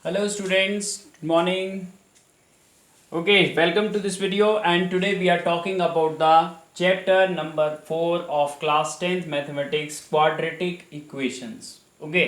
Hello students, good morning. Okay, welcome to this video and today we are talking about the chapter number 4 of class 10th mathematics quadratic equations. Okay,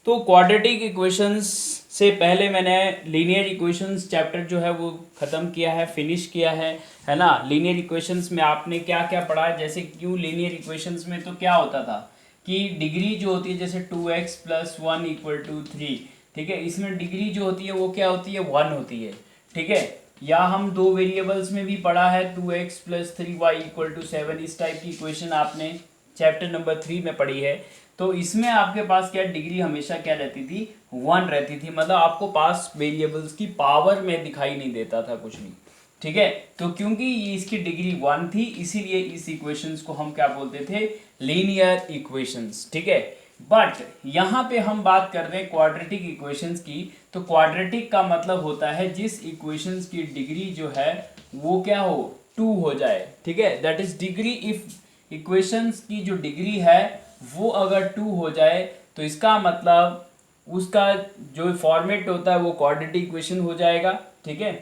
तो quadratic equations से पहले मैंने linear equations chapter जो है वो ख़त्म किया है, फिनिश किया है ना। लीनियर इक्वेशंस में आपने क्या क्या पढ़ा है, जैसे क्यों लीनियर इक्वेशंस में तो क्या होता था कि डिग्री जो होती है जैसे 2x + 1 = 3, ठीक है, इसमें डिग्री जो होती है वो क्या होती है, 1 होती है, ठीक है। या हम दो वेरिएबल्स में भी पढ़ा है 2x + 3y = 7, इस टाइप की इक्वेशन आपने चैप्टर नंबर 3 में पढ़ी है। तो इसमें आपके पास क्या डिग्री हमेशा क्या रहती थी, 1 रहती थी, मतलब आपको पास वेरिएबल्स की पावर में दिखाई नहीं देता था कुछ भी, ठीक है। तो क्योंकि ये इसकी डिग्री 1 थी इसीलिए इस इक्वेशंस को हम क्या बोलते थे, लीनियर इक्वेशंस, ठीक है। बट यहाँ पे हम बात कर रहे हैं क्वाड्रेटिक इक्वेशंस की। तो क्वाड्रेटिक का मतलब होता है जिस इक्वेशंस की डिग्री जो है वो क्या हो, 2 हो जाए, ठीक है। That is degree if equations की जो डिग्री है वो अगर 2 हो जाए तो इसका मतलब उसका जो फॉर्मेट होता है वो क्वाड्रेटिक इक्वेशन हो जाएगा, ठीक है।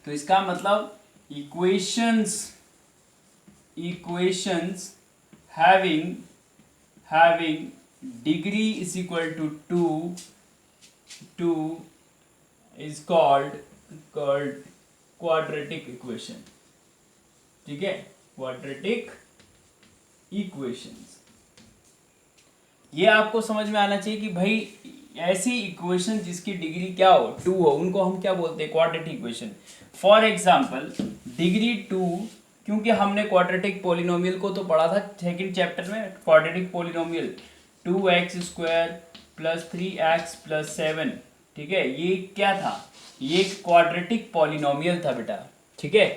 तो इसका मतलब equations equations having having degree is equal to 2 is called quadratic equation, ठीक है, क्वाड्रेटिक इक्वेशंस। ये आपको समझ में आना चाहिए कि भाई ऐसी इक्वेशन जिसकी डिग्री क्या हो, 2 हो, उनको हम क्या बोलते हैं, quadratic equation. For example degree 2, क्योंकि हमने क्वाड्रेटिक पॉलिनोमियल को तो पढ़ा था सेकंड चैप्टर में, क्वाड्रेटिक पॉलिनोमियल 2x² + 3x + 7, ठीक है, ये क्या था, ये क्वाड्रेटिक पॉलिनोमियल था बेटा, ठीक है।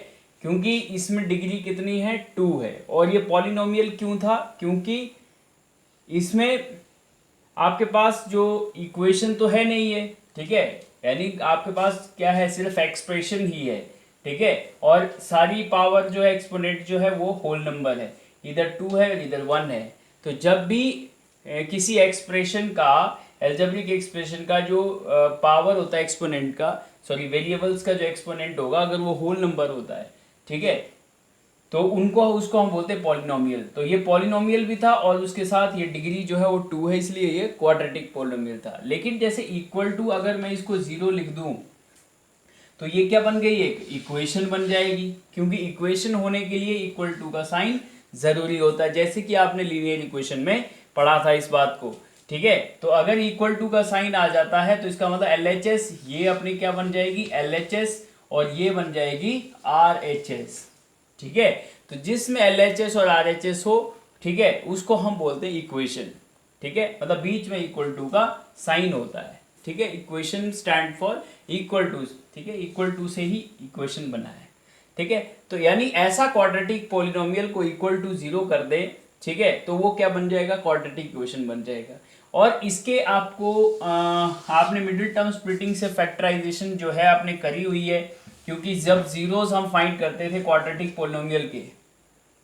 क्योंकि इसमें डिग्री कितनी है, 2 है। और ये पॉलिनोमियल क्यों था, क्योंकि इसमें आपके पास जो इक्वेशन तो है नहीं है, ठीक है, यानी आपके पास क्या है, सिर्फ एक्सप्रेशन ही है, ठीक है। और सारी पावर जो है एक्सपोनेंट जो है वो होल नंबर है, इधर 2 है इधर 1 है। तो जब भी किसी एक्सप्रेशन का, एल्जेब्रिक एक्सप्रेशन का जो पावर होता है एक्सपोनेंट का, सॉरी वेरिएबल्स का जो एक्सपोनेंट होगा अगर वो होल नंबर होता है, ठीक है, तो उसको हम बोलते हैं पॉलिनोमियल। तो ये पॉलिनोमियल भी था और उसके साथ ये डिग्री जो है वो 2 है, इसलिए ये क्वाड्रेटिक पॉलिनोमियल था। लेकिन जैसे इक्वल टू अगर मैं इसको 0 लिख दूं तो ये क्या बन गई, एक इक्वेशन बन जाएगी, क्योंकि इक्वेशन होने के लिए इक्वल टू का साइन जरूरी होता है, जैसे कि आपने लीनियर इक्वेशन में पढ़ा था इस बात को, ठीक है। तो अगर इक्वल टू का साइन आ जाता है तो इसका मतलब LHS, ये अपनी क्या बन जाएगी, LHS, और ये बन जाएगी RHS, ठीक है। तो जिसमें LHS और RHS हो, ठीक है, उसको हम बोलते हैं इक्वेशन, ठीक है, मतलब बीच में इक्वल टू का साइन होता है, ठीक है। Equation stand for equal to, ठीक है, इक्वल टू से ही इक्वेशन बना है, ठीक है। तो यानी ऐसा क्वाड्रेटिक पॉलिनोमियल को इक्वल टू 0 कर दे, ठीक है, तो वो क्या बन जाएगा, क्वाड्रेटिक इक्वेशन बन जाएगा। और इसके आपको आपने मिडिल टर्म स्प्लिटिंग से फैक्टराइजेशन जो है आपने करी हुई है, क्योंकि जब जीरोस हम फाइंड करते थे क्वाड्रेटिक पॉलिनोमियल के,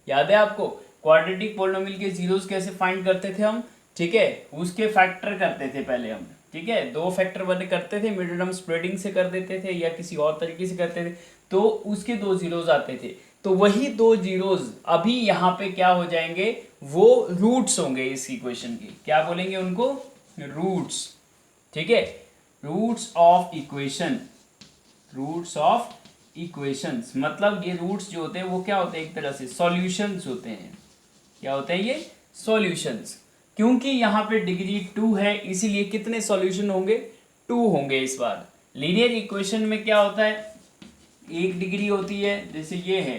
याद है आपको, क्वाड्रेटिक पॉलिनोमियल के जीरोस कैसे फाइंड करते थे हम, ठीक है, उसके फैक्टर करते थे पहले हम, ठीक है, 2 फैक्टर बने करते थे, मिडिल टर्म स्प्लिटिंग से कर देते थे या किसी और तरीके से करते थे, तो उसके 2 जीरोस आते थे। तो वही 2 जीरोस अभी यहाँ पे क्या हो जाएंगे, वो रूट्स होंगे इस इक्वेशन के, क्या बोलेंगे उनको, रूट्स, ठीक है, roots of equation, roots of equations. मतलब ये रूट्स जो होते हैं वो क्या होते हैं, एक तरह से सॉल्यूशंस होते हैं। क्या होते हैं ये, सॉल्यूशंस। क्योंकि यहाँ पे डिग्री 2 है इसीलिए कितने सॉल्यूशन होंगे, 2 होंगे इस बार। लीनियर इक्वेशन में क्या होता है, एक डिग्री होती है, जैसे ये है,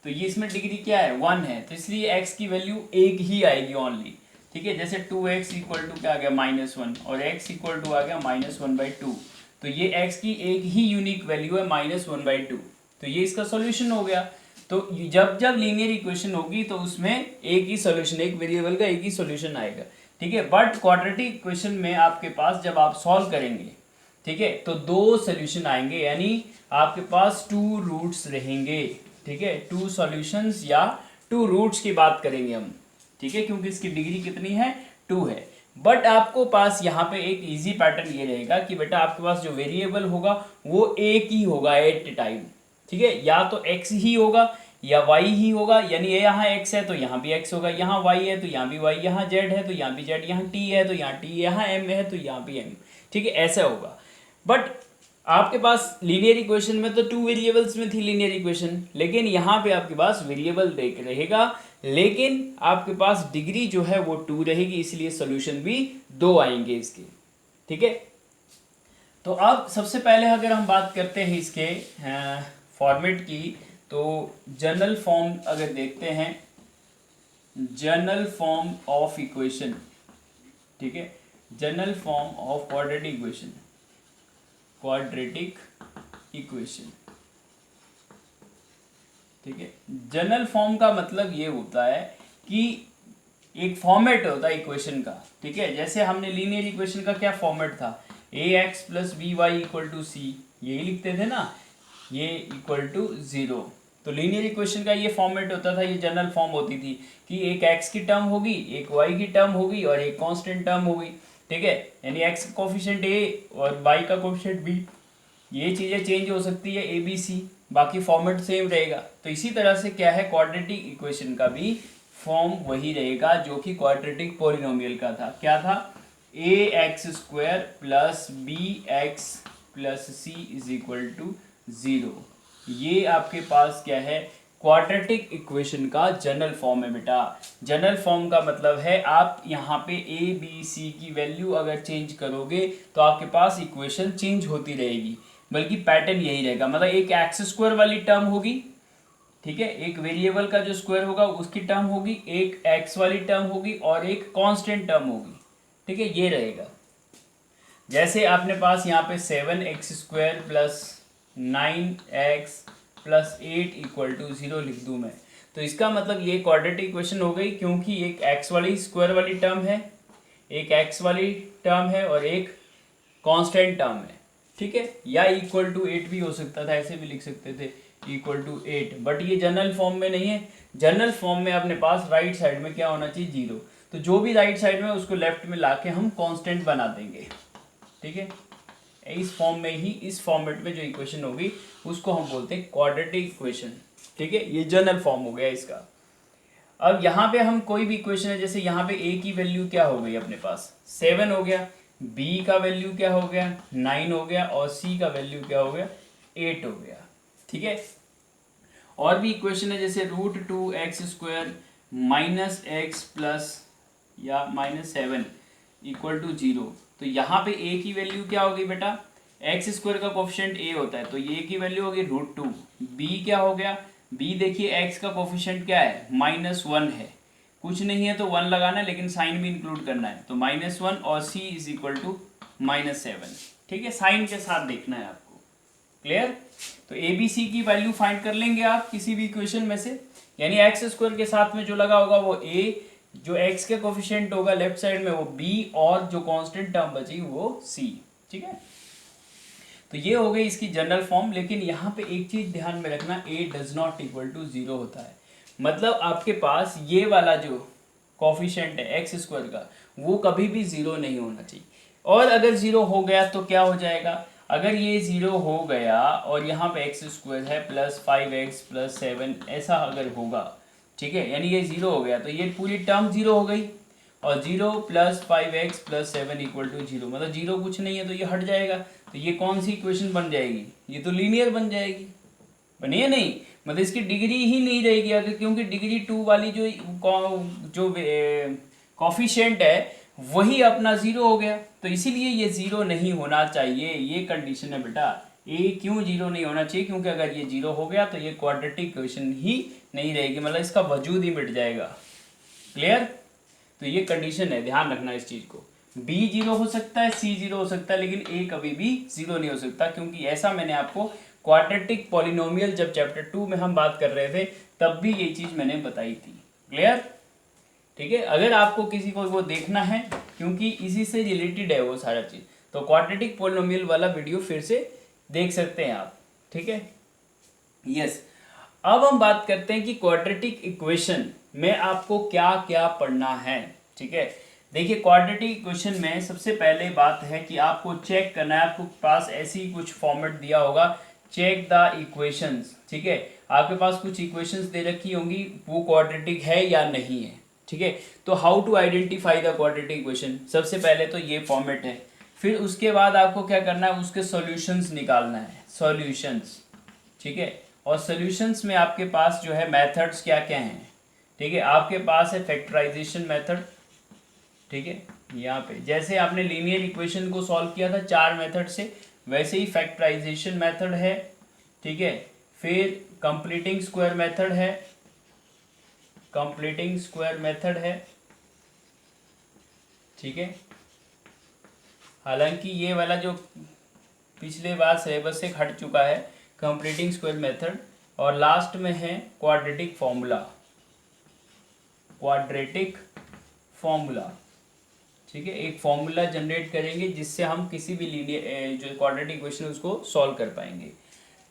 तो ये इसमें डिग्री क्या है, 1 है, तो इसलिए x की वैल्यू 1 ही आएगी ओनली, ठीक है। जैसे 2x = क्या आ गया, -1, और x = आ गया -1/2, तो ये x की एक ही यूनिक वैल्यू है -1/2, तो ये इसका सॉल्यूशन हो गया। तो जब जब लीनियर इक्वेशन होगी तो उसमें एक ही सॉल्यूशन, एक वेरिएबल का एक ही सॉल्यूशन आएगा, ठीक है। बट क्वाड्रेटिक इक्वेशन में आपके पास जब आप सॉल्व करेंगे, ठीक है, तो 2 सॉल्यूशन आएंगे, यानी आपके पास 2 रूट्स रहेंगे, ठीक है, 2 सॉल्यूशंस या 2 रूट्स की बात करेंगे हम, ठीक है, क्योंकि इसकी डिग्री कितनी है, 2 है। बट आपको पास यहाँ पे एक इजी पैटर्न ये रहेगा कि बेटा आपके पास जो वेरिएबल होगा वो एक ही होगा एट टाइम, ठीक है, या तो x ही होगा या y ही होगा, यानी ये यहाँ x है तो यहाँ भी x होगा, यहाँ y है तो यहाँ भी y, यहाँ z है तो यहाँ भी z, यहाँ t है तो यहाँ t, यहाँ m है तो यहाँ भी m, ठीक है, ऐसा होगा। बट आपके पास लीनियर इक्वेशन में तो टू वेरिएबल्स में थी लीनियर इक्वेशन, लेकिन यहाँ पे आपके पास वेरिएबल देख रहेगा, लेकिन आपके पास डिग्री जो है वो 2 रहेगी, इसलिए सोल्यूशन भी 2 आएंगे इसके, ठीक है। तो अब सबसे पहले अगर हम बात करते हैं इसके फॉर्मेट की, तो जनरल फॉर्म अगर देखते हैं, जनरल फॉर्म ऑफ इक्वेशन, ठीक है, general form of quadratic equation, quadratic equation, ठीक है। जनरल फॉर्म का मतलब ये होता है कि एक फॉर्मेट होता है इक्वेशन का, ठीक है। जैसे हमने लीनियर इक्वेशन का क्या फॉर्मेट था, ax plus B Y equal to C, यही लिखते थे ना, ये इक्वल टू 0। तो लीनियर इक्वेशन का ये फॉर्मेट होता था, ये जनरल फॉर्म होती थी कि एक x की टर्म होगी, एक y की टर्म होगी और एक कांस्टेंट टर्म होगी, ठीक है, यानी x का कोफिशिएंट a और y का कोफिशिएंट b, ये चीज़ें चेंज हो सकती है a b c, बाकी फॉर्मेट सेम रहेगा। तो इसी तरह से क्या है, क्वाड्रेटिक इक्वेशन का भी फॉर्म वही रहेगा जो कि क्वाड्रेटिक पॉलिनोमियल का था। क्या था, ax square plus bx plus c is equal to 0। ये आपके पास क्या है, क्वाड्रेटिक इक्वेशन का जनरल फॉर्म है बेटा। जनरल फॉर्म का मतलब है आप यहाँ पे a b c की वैल्यू अगर चेंज करोगे तो आपके पास इक्वेशन चेंज होती रहेगी, बल्कि पैटर्न यही रहेगा। मतलब एक एक्स स्क्वायर वाली टर्म होगी, ठीक है, एक वेरिएबल का जो स्क्वायर होगा उसकी टर्म होगी, एक एक्स वाली टर्म होगी और एक कांस्टेंट टर्म होगी, ठीक है, ये रहेगा। जैसे आपने पास यहाँ पे 7x square plus 9x plus 8 equal to 0 लिख दूँ मैं, तो इसका मतलब ये क्वाड्रेटिक इक्वेशन हो गई, क्योंकि एक x वाली स्क्वायर वाली टर्म है, एक x वाली टर्म है और एक कांस्टेंट टर्म है, ठीक है। या इक्वल टू 8 भी हो सकता था, ऐसे भी लिख सकते थे इक्वल टू 8, बट ये जनरल फॉर्म में नहीं है। जनरल फॉर्म में अपने पास राइट साइड में क्या होना चाहिए, 0। तो जो भी राइट साइड में उसको लेफ्ट में लाके हम कांस्टेंट बना देंगे, ठीक है। इस फॉर्म में ही, इस फॉर्मेट में जो इक्वेशन होगी उसको हम बोलते हैं क्वाड्रेटिक इक्वेशन, ठीक है। ये जनरल फॉर्म हो गया इसका। अब यहाँ पे हम कोई भी इक्वेशन है, जैसे यहाँ पे a की वैल्यू क्या हो गई अपने पास 7 हो गया, b का वैल्यू क्या हो गया 9 हो गया और c का वैल्यू क्या हो गया 8 हो गया, ठीक है। और भी इक्वेशन है, जैसे √2x square minus X plus या -7 इक्वल टू 0। तो यहाँ पे a की वैल्यू क्या होगी बेटा, एक्स स्क्वायर का कोफिशिएंट a होता है, तो ये की वैल्यू होगी √2। b क्या हो गया, b देखिए x का कोफिशिएंट क्या है -1 है, कुछ नहीं है तो 1 लगाना है, लेकिन साइन भी इंक्लूड करना है, तो -1 और c इज इक्वल टू -7, ठीक है, साइन के साथ देखना है आपको, क्लियर। तो ए बी सी की वैल्यू फाइंड कर लेंगे आप किसी भी इक्वेशन में से, यानी एक्स स्क्वायर के साथ में जो लगा होगा वो a, जो x के कोफिशिएंट होगा लेफ्ट साइड में वो b, और जो कांस्टेंट टर्म बची वो c, ठीक है। तो ये हो गई इसकी जनरल फॉर्म। लेकिन यहाँ पे एक चीज ध्यान में रखना, a does not equal to 0 होता है, मतलब आपके पास ये वाला जो कोफिशिएंट है एक्स स्क्वायर का वो कभी भी 0 नहीं होना चाहिए, और अगर 0 हो गया तो क्या हो जाएगा, अगर ये 0 हो गया और यहाँ पे एक्स स्क्वायर है प्लस 5x प्लस 7 ऐसा अगर होगा, ठीक है, यानी ये 0 हो गया तो ये पूरी टर्म 0 हो गई, और 0 plus 5x plus 7 equal to 0, मतलब 0 कुछ नहीं है तो ये हट जाएगा, तो ये कौन सी इक्वेशन बन जाएगी, ये तो लीनियर बन जाएगी, बनी है नहीं, मतलब इसकी डिग्री ही नहीं रहेगी अगर, क्योंकि डिग्री 2 वाली जो कॉफिशिएंट है वही अपना 0 हो गया, तो इसीलिए ये 0 नहीं होना चाहिए, ये कंडीशन है बेटा। ए क्यों 0 नहीं होना चाहिए, क्योंकि अगर ये 0 हो गया तो ये क्वाड्रेटिक इक्वेशन ही नहीं रहेगी, मतलब इसका वजूद ही मिट जाएगा, क्लियर। तो ये कंडीशन है, ध्यान रखना इस चीज को। b 0 हो सकता है, c 0 हो सकता है, लेकिन a कभी भी 0 नहीं हो सकता, क्योंकि ऐसा मैंने आपको क्वाड्रेटिक पॉलिनोमियल जब चैप्टर 2 में हम बात कर रहे थे तब भी ये चीज मैंने बताई थी, क्लियर, ठीक है। अगर आपको किसी को वो देखना है, क्योंकि इसी से रिलेटेड है वो सारा चीज, तो क्वाड्रेटिक पॉलिनोमियल वाला वीडियो फिर से देख सकते हैं आप, ठीक है। यस, अब हम बात करते हैं कि क्वाड्रेटिक इक्वेशन में आपको क्या क्या पढ़ना है, ठीक है। देखिए क्वाड्रेटिक इक्वेशन में सबसे पहले बात है कि आपको चेक करना है, आपको पास ऐसी कुछ फॉर्मेट दिया होगा, चेक द इक्वेशंस, ठीक है। आपके पास कुछ इक्वेशंस दे रखी होंगी, वो क्वाड्रेटिक है या नहीं है, ठीक है। तो how to identify the quadratic equation, सबसे पहले तो ये फॉर्मेट है। फिर उसके बाद आपको क्या करना है, उसके सॉल्यूशंस निकालना है, सॉल्यूशंस, ठीक है। और सॉल्यूशंस में आपके पास जो है मेथड्स क्या क्या हैं, ठीक है। आपके पास है फैक्टराइजेशन मेथड, ठीक है। यहाँ पे जैसे आपने लीनियर इक्वेशन को सॉल्व किया था 4 मेथड से, वैसे ही फैक्टराइजेशन मेथड है, ठीक है। फिर कंप्लीटिंग स्क्वायर मेथड है, कंप्लीटिंग स्क्वायर मेथड है, ठीक है। हालांकि ये वाला जो पिछले बार सिलेबस से हट चुका है, कंप्लीटिंग स्क्वायर मेथड। और लास्ट में है क्वाड्रेटिक फॉर्मूला, क्वाड्रेटिक फॉर्मूला, ठीक है। एक फॉर्मूला जनरेट करेंगे जिससे हम किसी भी लीनियर जो क्वाड्रेटिक इक्वेशन है उसको सॉल्व कर पाएंगे।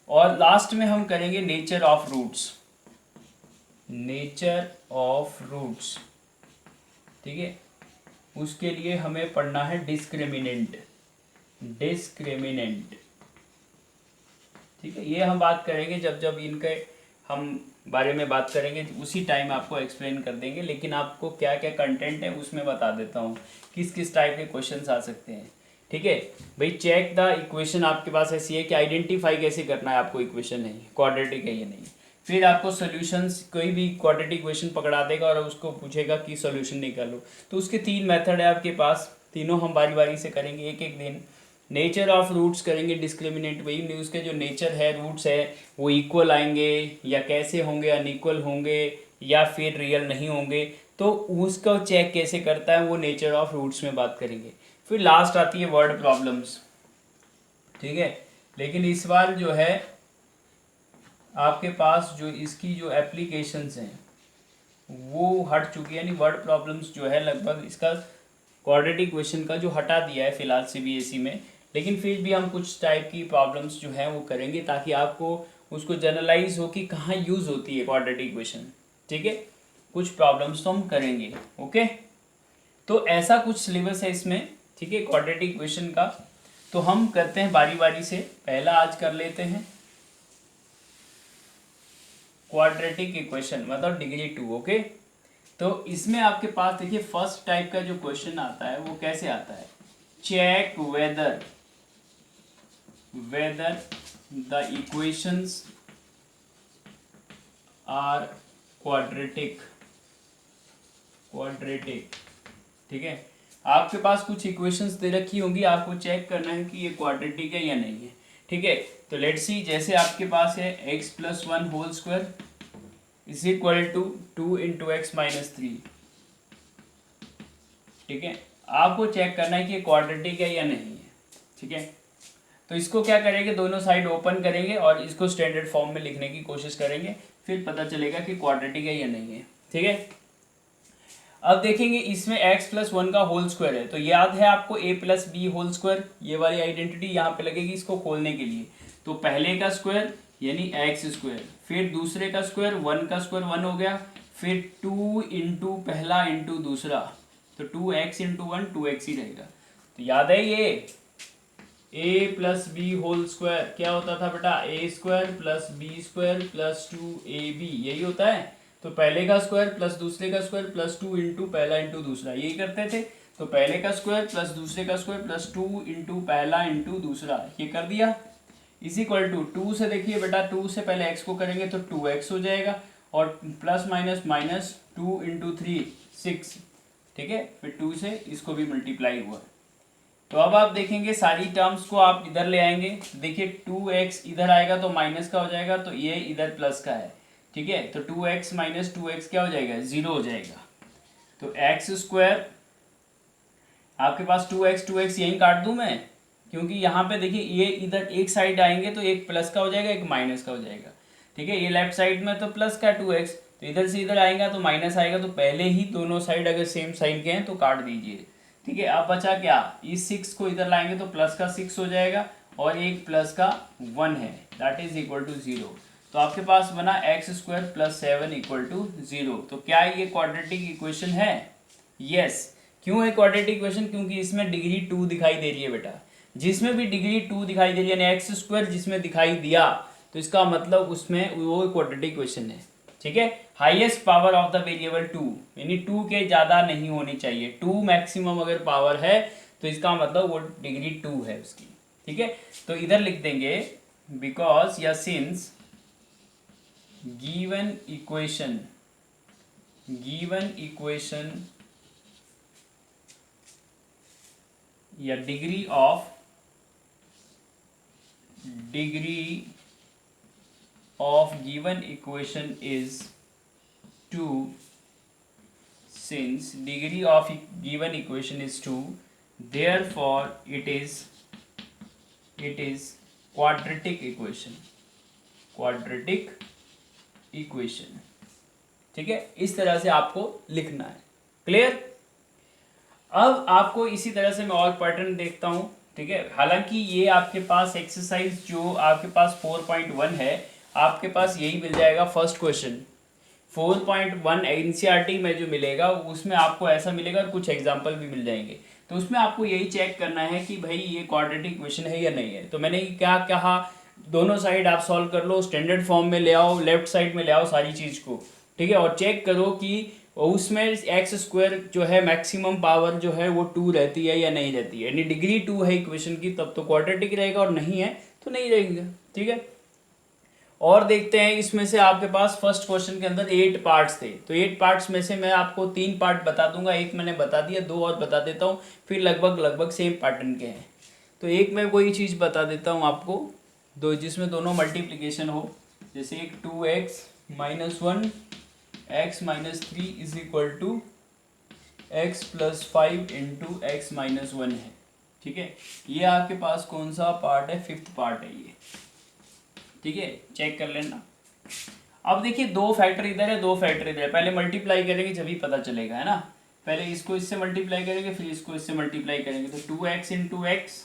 और लास्ट में हम करेंगे nature of roots, nature of roots, ठीक है। उसके लिए हमें पढ़ना है डिस्क्रिमिनेंट, डिस्क्रिमिनेंट, ठीक है। ये हम बात करेंगे जब जब इनके हम बारे में बात करेंगे, उसी टाइम आपको एक्सप्लेन कर देंगे। लेकिन आपको क्या क्या कंटेंट है उसमें बता देता हूँ, किस किस टाइप के क्वेश्चंस आ सकते हैं, ठीक है भाई। चेक द इक्वेशन आपके पास ऐसी है कि आइडेंटिफाई कैसे करना है आपको इक्वेशन है क्वाड्रेटिक है या नहीं। फिर आपको सॉल्यूशंस, कोई भी क्वाड्रेटिक इक्वेशन पकड़ा देगा और उसको पूछेगा कि सॉल्यूशन निकालो, तो उसके 3 मेथड है आपके पास, तीनों हम बारी बारी से करेंगे एक एक दिन। नेचर ऑफ रूट्स करेंगे, डिस्क्रिमिनेंट, वही उसके जो नेचर है, रूट्स है, वो इक्वल आएंगे या कैसे होंगे, अनइक्वल होंगे या फिर रियल नहीं होंगे, तो उसका चेक कैसे करता है वो नेचर ऑफ रूट्स में बात करेंगे। फिर लास्ट आती है वर्ड प्रॉब्लम्स, ठीक है। लेकिन इस बार जो है आपके पास जो इसकी जो एप्लीकेशंस हैं वो हट चुकी है, यानी वर्ड प्रॉब्लम्स जो है लगभग इसका क्वाड्रेटिक इक्वेशन का जो हटा दिया है फिलहाल सीबीएसई में। लेकिन फिर भी हम कुछ टाइप की प्रॉब्लम्स जो हैं वो करेंगे ताकि आपको उसको जनरलाइज हो कि कहाँ यूज़ होती है क्वाड्रेटिक इक्वेशन, ठीक है। कुछ प्रॉब्लम्स तो हम करेंगे, ओके। तो ऐसा कुछ सिलेबस है इसमें, ठीक है, क्वाड्रेटिक इक्वेशन का। तो हम करते हैं बारी बारी से, पहला आज कर लेते हैं क्वाड्रेटिक इक्वेशन मतलब डिग्री 2, ओके। तो इसमें आपके पास देखिए फर्स्ट टाइप का जो क्वेश्चन आता है वो कैसे आता है, check whether the equations are quadratic, ठीक है। आपके पास कुछ इक्वेशंस दे रखी होंगी, आपको चेक करना है कि ये क्वाड्रेटिक है या नहीं है, ठीक है। तो लेट्स सी, जैसे आपके पास है x+1 whole square is equal to 2 into X minus 3, ठीक है। आपको चेक करना है कि ये क्वाड्रेटिक है या नहीं है, ठीक है। तो इसको क्या करेंगे, दोनों साइड ओपन करेंगे और इसको स्टैंडर्ड फॉर्म में लिखने की कोशिश करेंगे, फिर पता चलेगा कि क्वाड्रेटिक है या नहीं है, ठीक है। अब देखेंगे इसमें x+1 का होल स्क्वायर है, तो याद है आपको a+b होल स्क्वायर, ये वाली आइडेंटिटी यहाँ पे लगेगी इसको खोलने के लिए। तो पहले का स्क्वायर यानी एक्स स्क्वायर, फिर दूसरे का स्क्वायर, 1 का स्क्वायर 1 हो गया, फिर 2 इंटू पहला इंटू दूसरा, तो 2x इंटू 1 2x ही रहेगा। तो याद है ये a+b होल स्क्वायर क्या होता था बेटा, a² + b² + 2ab, यही होता है। तो पहले का स्क्वायर प्लस दूसरे का स्क्वायर प्लस 2 इंटू पहला इंटू दूसरा, यही करते थे। तो पहले का स्क्वायर प्लस दूसरे का स्क्वायर प्लस 2 इंटू पहला इंटू दूसरा, ये कर दिया। इज इक्वल टू 2 से देखिए बेटा, 2 से पहले x को करेंगे तो 2x हो जाएगा, और प्लस माइनस माइनस 2 इंटू 3 6, ठीक है। फिर 2 से इसको भी मल्टीप्लाई हुआ। तो अब आप देखेंगे सारी टर्म्स को आप इधर ले आएंगे, देखिए 2x इधर आएगा तो माइनस का हो जाएगा, तो ये इधर प्लस का है, ठीक है। तो 2x माइनस 2x क्या हो जाएगा, 0 हो जाएगा। तो x² आपके पास 2x यहीं काट दूं मैं, क्योंकि यहाँ पे देखिए ये इधर एक साइड आएंगे तो एक प्लस का हो जाएगा एक माइनस का हो जाएगा, ठीक है। ये लेफ्ट साइड में तो प्लस का 2x, तो इधर से इधर आएगा तो माइनस आएगा, तो पहले ही दोनों साइड अगर सेम साइन के हैं तो काट दीजिए, ठीक है। अब बचा क्या, इस 6 को इधर लाएंगे तो प्लस का 6 हो जाएगा, और एक प्लस का 1 है, दैट इज इक्वल टू 0। तो आपके पास बना x² + 7 = 0। तो क्या ये क्वाड्रेटिक इक्वेशन है, यस। क्यों है क्वाड्रेटिक इक्वेशन? क्योंकि इसमें डिग्री 2 दिखाई दे रही है बेटा। जिसमें भी डिग्री 2 दिखाई दे रही है, यानी एक्स स्क्वायर जिसमें दिखाई दिया, तो इसका मतलब उसमें वो क्वाड्रेटिक इक्वेशन है। ठीक है, highest power of the variable 2, यानी 2 के ज़्यादा नहीं होनी चाहिए। 2 मैक्सिमम अगर पावर है तो इसका मतलब वो डिग्री 2 है उसकी। ठीक है, तो इधर लिख देंगे बिकॉज या सिंस गिवन इक्वेशन या degree of given equation is 2, since degree of given equation is 2, therefore it is quadratic equation। ठीक है, इस तरह से आपको लिखना है। क्लियर? अब आपको इसी तरह से मैं और पैटर्न देखता हूँ। ठीक है, हालांकि ये आपके पास एक्सरसाइज जो आपके पास 4.1 है, आपके पास यही मिल जाएगा फर्स्ट क्वेश्चन। 4.1 एनसीईआरटी में जो मिलेगा उसमें आपको ऐसा मिलेगा और कुछ एग्जाम्पल भी मिल जाएंगे। तो उसमें आपको यही चेक करना है कि भाई ये क्वाड्रेटिक इक्वेशन है या नहीं है। तो मैंने क्या कहा, दोनों साइड आप सॉल्व कर लो, स्टैंडर्ड फॉर्म में ले आओ, लेफ्ट साइड में ले आओ सारी चीज़ को। ठीक है, और चेक करो कि उसमें एक्स स्क्वायर जो है मैक्सिमम पावर जो है वो 2 रहती है या नहीं रहती है, यानी डिग्री 2 है इक्वेशन की, तब तो क्वाड्रेटिक रहेगा, और नहीं है तो नहीं रहेंगे। ठीक है, और देखते हैं इसमें से आपके पास फर्स्ट क्वेश्चन के अंदर 8 पार्ट्स थे। तो 8 पार्ट्स में से मैं आपको 3 पार्ट बता दूंगा, एक मैंने बता दिया, 2 और बता देता हूँ, फिर लगभग सेम पैटर्न के हैं। तो एक मैं कोई चीज़ बता देता हूँ आपको, दो जिसमें दोनों मल्टीप्लिकेशन हो। जैसे एक 2x - 1 x - 3 is equal to x + 5 into x - 1 है। ठीक है, ये आपके पास कौन सा पार्ट है? 5th पार्ट है ये। ठीक है, चेक कर लेना। अब देखिए 2 फैक्टर इधर है, 2 फैक्टर इधर है, पहले मल्टीप्लाई करेंगे जब ही पता चलेगा, है ना। पहले इसको इससे मल्टीप्लाई करेंगे, फिर इसको इससे मल्टीप्लाई करेंगे, तो 2x into x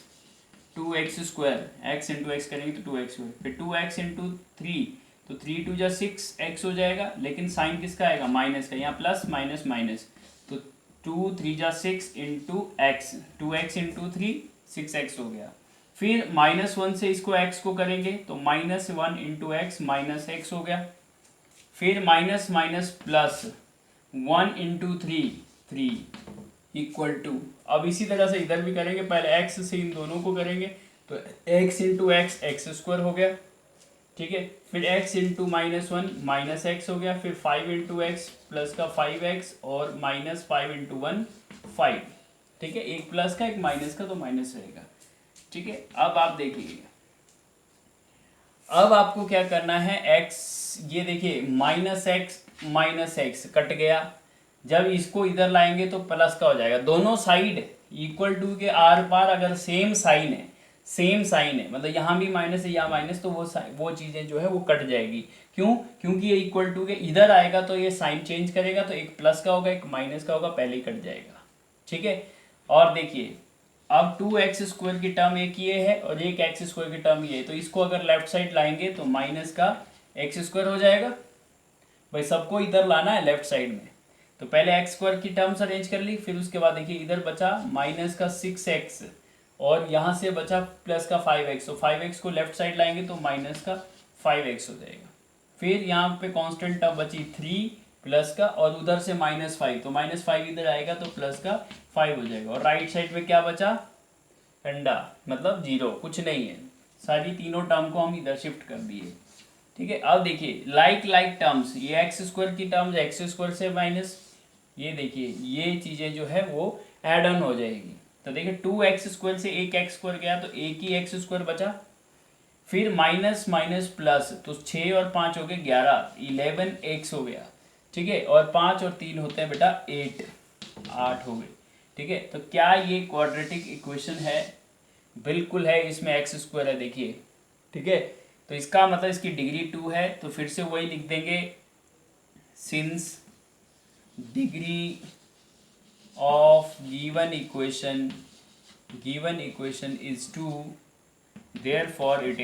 2x square, x into x करेंगे तो 2x स्क्वायर, फिर 2x इंटू 3, तो 3 2 जा 6 x हो जाएगा, लेकिन साइन किसका आएगा? माइनस का, यहाँ प्लस माइनस माइनस, तो 2 3 जा 6 into x, 2x into 3 6x हो गया। फिर -1 से इसको x को करेंगे तो -1 इंटू एक्स माइनस एक्स हो गया। फिर minus minus plus 1 into 3 equal to, अब इसी तरह से इधर भी करेंगे, पहले x से इन दोनों को करेंगे तो x into x x square हो गया। ठीक है, फिर x इंटू -1 माइनस एक्स हो गया, फिर 5 इंटू एक्स प्लस का 5x और -5 इंटू 1 5। ठीक है, एक प्लस का एक माइनस का, तो माइनस रहेगा। ठीक है, अब आप देखिए, अब आपको क्या करना है, x, ये देखिए -x कट गया, जब इसको इधर लाएंगे तो प्लस का हो जाएगा। दोनों साइड इक्वल टू के आर पार अगर सेम साइन है, मतलब यहाँ भी माइनस है यहाँ माइनस, तो वो चीज़ें जो है वो कट जाएगी। क्यों? क्योंकि ये इक्वल टू के इधर आएगा तो ये साइन चेंज करेगा, तो एक प्लस का होगा एक माइनस का होगा, पहले ही कट जाएगा। ठीक है, और देखिए अब 2x स्क्वायर की टर्म एक ये है और एक x स्क्वायर की टर्म ये है, तो इसको अगर लेफ्ट साइड लाएंगे तो माइनस का x स्क्वायर हो जाएगा। भाई सबको इधर लाना है लेफ्ट साइड में, तो पहले x स्क्वायर की टर्म्स अरेंज कर ली, फिर उसके बाद देखिए इधर बचा माइनस का 6x और यहाँ से बचा प्लस का 5x, तो 5x को लेफ्ट साइड लाएंगे तो माइनस का 5x हो जाएगा। फिर यहाँ पे कांस्टेंट टर्म बची 3 प्लस का, और उधर से -5, तो -5 इधर आएगा तो प्लस का 5 हो जाएगा। और राइट साइड में क्या बचा? अंडा, मतलब 0, कुछ नहीं है। सारी तीनों टर्म को हम इधर शिफ्ट कर दिए। ठीक है, अब देखिए लाइक टर्म्स, ये एक्स स्क्वायर की टर्म्स एक्स स्क्वायर से माइनस, ये देखिए ये चीज़ें जो है वो एड ऑन हो जाएगी। तो देखिए 2x स्क्वायर से एक एक्स स्क्वायर गया तो एक ही एक्स स्क्वायर बचा, फिर माइनस माइनस प्लस, तो 6 और 5 हो गए 11, 11x हो गया। ठीक है, और 5 और 3 होते हैं बेटा 8 हो गए। ठीक है, तो क्या ये क्वाड्रेटिक इक्वेशन है? बिल्कुल है, इसमें एक्स स्क्वायर है देखिए। ठीक है, तो इसका मतलब इसकी डिग्री 2 है, तो फिर से वही लिख देंगे, since degree of given equation is 2, therefore it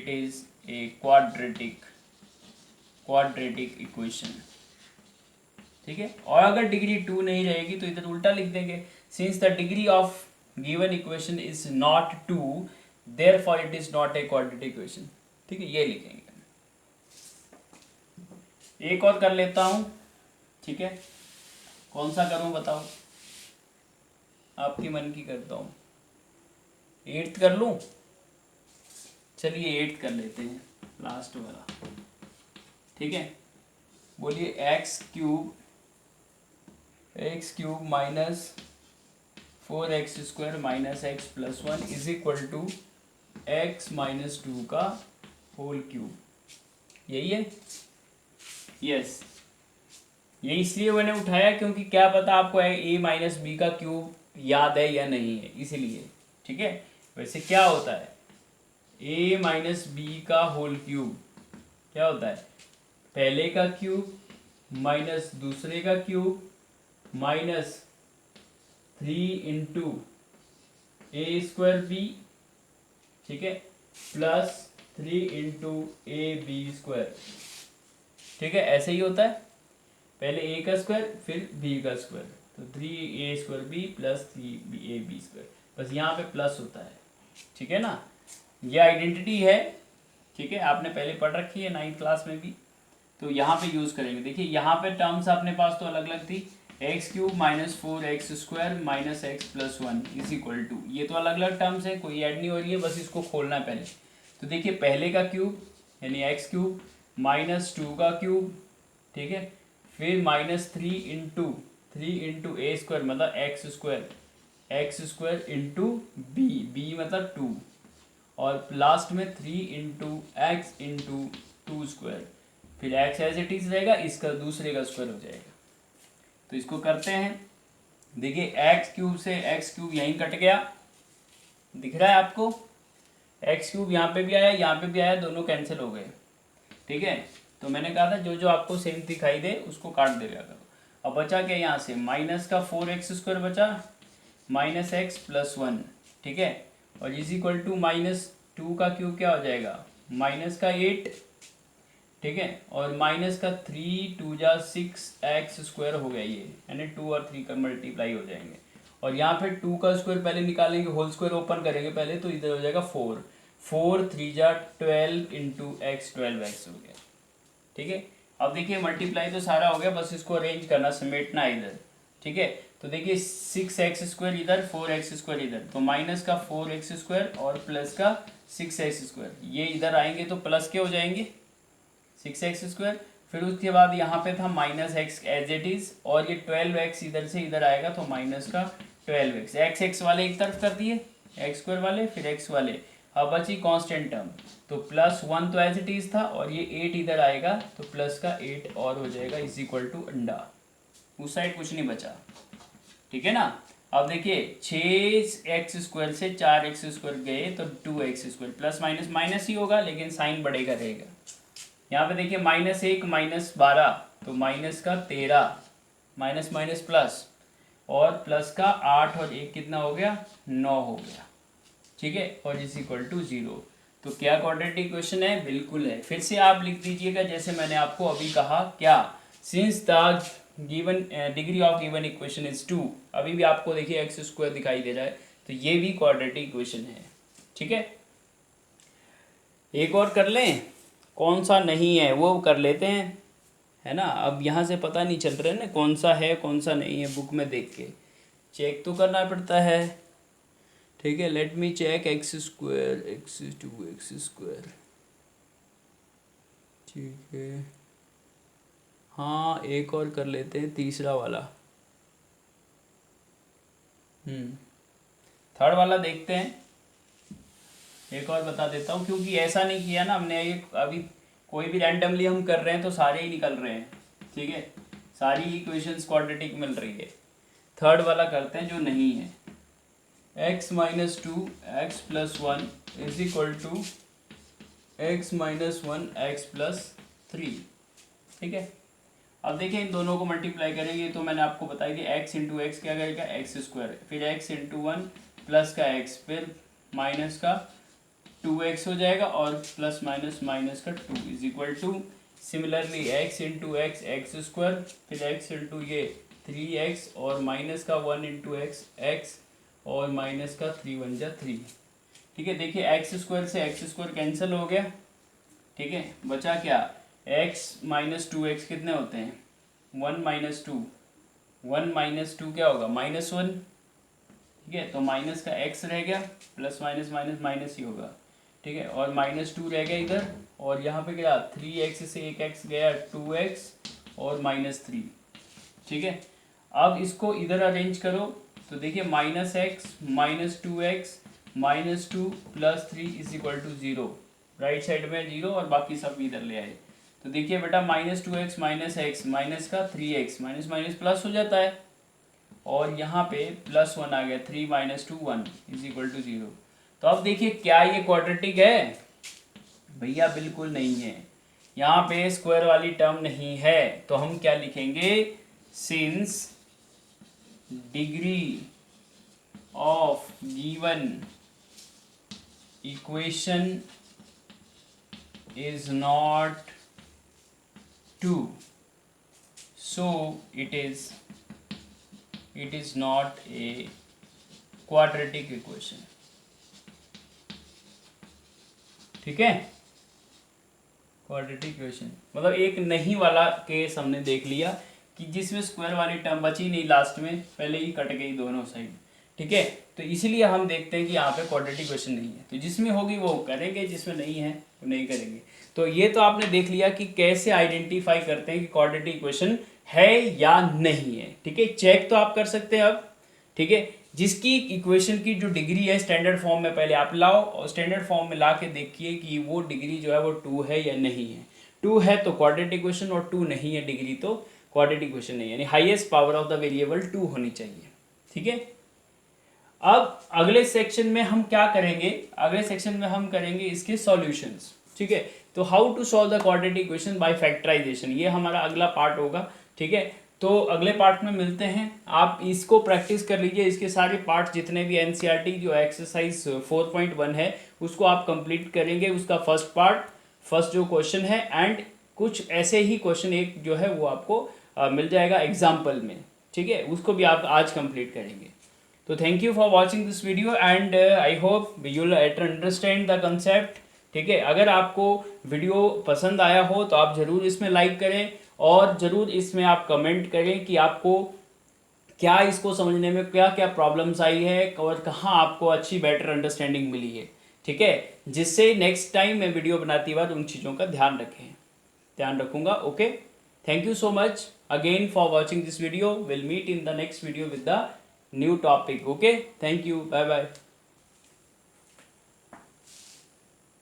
is a quadratic equation। ठीक है। और अगर डिग्री 2 नहीं रहेगी तो इधर उल्टा लिख देंगे, since the degree of given equation is not 2 therefore it is not a quadratic equation. ठीक है, ये लिखेंगे। एक और कर लेता हूँ, ठीक है, कौन सा करूँ बताओ, आपकी मन की करता हूँ। 8th कर लूँ, चलिए 8th कर लेते हैं, लास्ट वाला। ठीक है, बोलिए X cube minus 4x² minus X plus 1 is equal to x minus 2 का होल क्यूब। यही है, यस। ये इसलिए मैंने उठाया क्योंकि क्या पता आपको a माइनस बी का क्यूब याद है या नहीं है, इसीलिए। ठीक है, वैसे क्या होता है a माइनस बी का होल क्यूब क्या होता है, पहले का क्यूब माइनस दूसरे का cube minus 3 into a² b, ठीक है, प्लस 3 इंटू ab²। ठीक है, ऐसे ही होता है, पहले a का स्क्वायर फिर b का स्क्वायर, तो 3a² b प्लस 3ab², बस यहाँ पे प्लस होता है। ठीक है ना, ये आइडेंटिटी है। ठीक है, आपने पहले पढ़ रखी है 9th क्लास में भी, तो यहाँ पे यूज़ करेंगे। देखिए यहाँ पे टर्म्स अपने पास तो अलग अलग थी, x³ minus 4x² minus X plus 1 is equal to, ये तो अलग अलग टर्म्स है, कोई ऐड नहीं हो रही है, बस इसको खोलना है पहले। तो देखिए पहले का क्यूब यानी x³ माइनस 2 का क्यूब, ठीक है, फिर माइनस 3 इंटू a² मतलब x² इंटू b मतलब 2, और लास्ट में 3 इंटू एक्स इंटू 2², फिर x एज इट इज रहेगा, इसका दूसरे का स्क्वायर हो जाएगा। तो इसको करते हैं, देखिए x³ से x³ यहीं कट गया, दिख रहा है आपको, x³ यहाँ पे भी आया यहाँ पे भी आया, दोनों कैंसिल हो गए। ठीक है, तो मैंने कहा था जो जो आपको सेम दिखाई दे उसको काट देगा करो। अब बचा क्या यहाँ से, माइनस का 4x² बचा माइनस एक्स प्लस 1, ठीक है, और इज इक्वल टू माइनस 2 का क्यूब क्या हो जाएगा, माइनस का 8, ठीक है, और माइनस का 3 2 जा 6x² हो गया ये, यानी 2 और 3 का मल्टीप्लाई हो जाएंगे, और यहाँ पे 2 का स्क्वायर पहले निकालेंगे, होल स्क्वायर ओपन करेंगे पहले, तो इधर हो जाएगा 4 3 जा 12 इंटू x 12x हो गया। ठीक है, अब देखिए मल्टीप्लाई तो सारा हो गया, बस इसको अरेंज करना, समेटना है इधर। ठीक है, तो देखिए 6x² इधर 4x² इधर, तो माइनस का 4x² और प्लस का 6x², ये इधर आएंगे तो प्लस के हो जाएंगे 6x², फिर उसके बाद यहाँ पे था minus x as it is, और ये 12x इधर से इधर आएगा तो माइनस का 12x, x वाले एक तरफ कर दिए, x² वाले फिर x वाले, अब बची कांस्टेंट टर्म, तो प्लस 1 तो एज इट इज था, और ये 8 इधर आएगा तो प्लस का 8 और हो जाएगा इज इक्वल टू अंडा, उस साइड कुछ नहीं बचा। ठीक है ना, अब देखिए 6x² से 4x² गए तो 2x², प्लस माइनस माइनस ही होगा लेकिन साइन बढ़ेगा रहेगा। यहाँ पे देखिए -1 माइनस 12 तो माइनस का 13, माइनस माइनस प्लस, और प्लस का 8 और 1 कितना हो गया, 9 हो गया। ठीक है, और इज इक्वल टू 0। तो क्या क्वाड्रेटिक इक्वेशन है, बिल्कुल है। फिर से आप लिख दीजिएगा जैसे मैंने आपको अभी कहा, क्या, since the given degree of given equation is 2, अभी भी आपको देखिए x² दिखाई दे रहा है, तो ये भी क्वाड्रेटिक इक्वेशन है। ठीक है, एक और कर लें, कौन सा नहीं है वो कर लेते हैं, है ना। अब यहाँ से पता नहीं चल रहा है ना कौन सा है कौन सा नहीं है, बुक में देख के चेक तो करना पड़ता है। ठीक है, let me check x² x² ठीक है, हाँ एक और कर लेते हैं, तीसरा वाला, थर्ड वाला देखते हैं, एक और बता देता हूँ, क्योंकि ऐसा नहीं किया ना हमने, ये अभी कोई भी रैंडमली हम कर रहे हैं तो सारे ही निकल रहे हैं। ठीक है, सारी इक्वेशंस क्वाड्रेटिक मिल रही है। थर्ड वाला करते हैं जो नहीं है, x minus 2 x plus 1 is equal to x minus 1 x plus 3। ठीक है, अब देखिए इन दोनों को मल्टीप्लाई करेंगे, तो मैंने आपको बताई थी x इंटू एक्स क्या करेगा, x², फिर x इंटू 1 प्लस का x, फिर माइनस का 2x हो जाएगा, और प्लस माइनस माइनस का 2 is equal two similarly x into x x square, फिर x इंटू ये 3x और माइनस का 1 इंटू एक्स एक्स और माइनस का 3 1 जा 3। ठीक है, देखिए एक्स स्क्वायर से एक्स स्क्वायर कैंसिल हो गया। ठीक है, बचा क्या, x माइनस 2x कितने होते हैं 1 माइनस 2, 1 माइनस 2 क्या होगा -1। ठीक है, तो माइनस का x रह गया, प्लस माइनस माइनस माइनस ही होगा। ठीक है, और -2 रह गया इधर, और यहाँ पे क्या 3x से एक x गया 2x और -3। ठीक है, अब इसको इधर अरेंज करो तो देखिए -x -2x -2 + 3 = 0, राइट साइड में 0 और बाकी सब इधर ले आए। तो देखिए बेटा -2x -x माइनस का 3x माइनस माइनस प्लस हो जाता है, और यहाँ पे +1 आ गया 3 - 2 1 = 0। तो अब देखिए क्या ये क्वाड्रेटिक है भैया, बिल्कुल नहीं है। यहाँ पे स्क्वायर वाली टर्म नहीं है, तो हम क्या लिखेंगे, since degree of given equation is not 2, so it is not a quadratic equation। ठीक है, क्वाड्रेटिक इक्वेशन मतलब एक नहीं वाला केस हमने देख लिया कि जिसमें स्क्वायर वाली टर्म बची नहीं, लास्ट में पहले ही कट गई दोनों साइड। ठीक है, तो इसीलिए हम देखते हैं कि यहाँ पे क्वाड्रेटिक इक्वेशन नहीं है, तो जिसमें होगी वो करेंगे, जिसमें नहीं है वो नहीं करेंगे। तो ये तो आपने देख लिया कि कैसे आइडेंटिफाई करते हैं कि क्वाड्रेटिक इक्वेशन है या नहीं है। ठीक है, चेक तो आप कर सकते हैं अब। ठीक है, जिसकी इक्वेशन की जो डिग्री है स्टैंडर्ड फॉर्म में पहले आप लाओ, और स्टैंडर्ड फॉर्म में ला के देखिए कि वो डिग्री जो है वो 2 है या नहीं है। 2 है तो क्वाड्रेटिक इक्वेशन, और 2 नहीं है डिग्री तो क्वाड्रेटिक इक्वेशन नहीं है, यानी highest power of the variable 2 होनी चाहिए। ठीक है, अब अगले सेक्शन में हम क्या करेंगे, अगले सेक्शन में हम करेंगे इसके सॉल्यूशंस। ठीक है, तो how to solve the quadratic equation by factorisation, ये हमारा अगला पार्ट होगा। ठीक है, तो अगले पार्ट में मिलते हैं। आप इसको प्रैक्टिस कर लीजिए, इसके सारे पार्ट जितने भी एनसीईआरटी जो एक्सरसाइज 4.1 है उसको आप कंप्लीट करेंगे। उसका फर्स्ट पार्ट, फर्स्ट जो क्वेश्चन है, एंड कुछ ऐसे ही क्वेश्चन एक जो है वो आपको मिल जाएगा एग्जाम्पल में। ठीक है, उसको भी आप आज कंप्लीट करेंगे। तो thank you for watching this video, and I hope you will understand the concept. ठीक है, अगर आपको वीडियो पसंद आया हो तो आप ज़रूर इसमें लाइक करें, और ज़रूर इसमें आप कमेंट करें कि आपको क्या इसको समझने में क्या क्या प्रॉब्लम्स आई है, और कहाँ आपको अच्छी बेटर अंडरस्टैंडिंग मिली है। ठीक है, जिससे नेक्स्ट टाइम मैं वीडियो बनाती बार उन चीज़ों का ध्यान रखूँगा। Okay, thank you so much again for watching this video. Will meet in the next video with the new topic. Okay, thank you, bye bye.